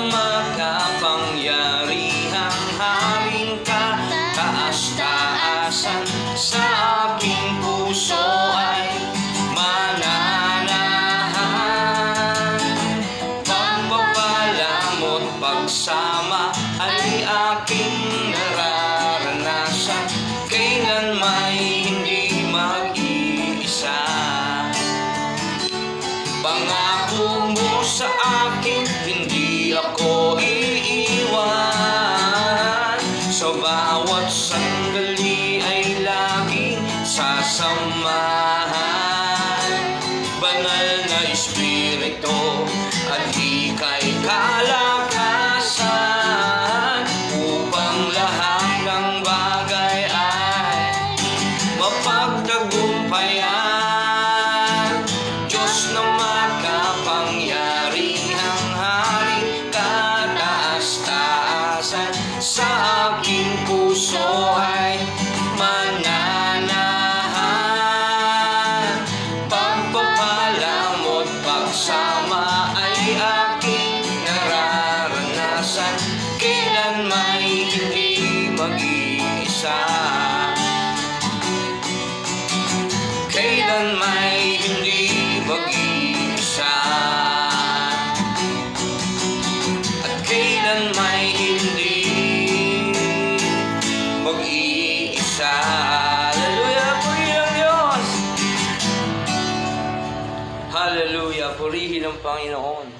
makapangyarihang Haring ka, taas-taasan sa aking puso ay mananahan. Pagpapala mo't pagsama ay aking nararanasan, kailan may hindi mag-iisa. Pangako mo sa akin, hindi ako iiwan. Sa bawat sandali ay laging sasamahan. Banal na Espiritu at ika'y kalakasan, upang lahat ng bagay ay mapagtagumpayan. Diyos na makapangyarihang Hari ka, taas-taasan sa aking puso ay mananahan. Pagpapala mo't pagsama ay aking nararanasan, kailan may hindi mag-iisa. Kailan may hindi mag-iisa, at kailan may hindi mag-iisa. Hallelujah, purihin ang Diyos! Hallelujah, purihin ang Panginoon.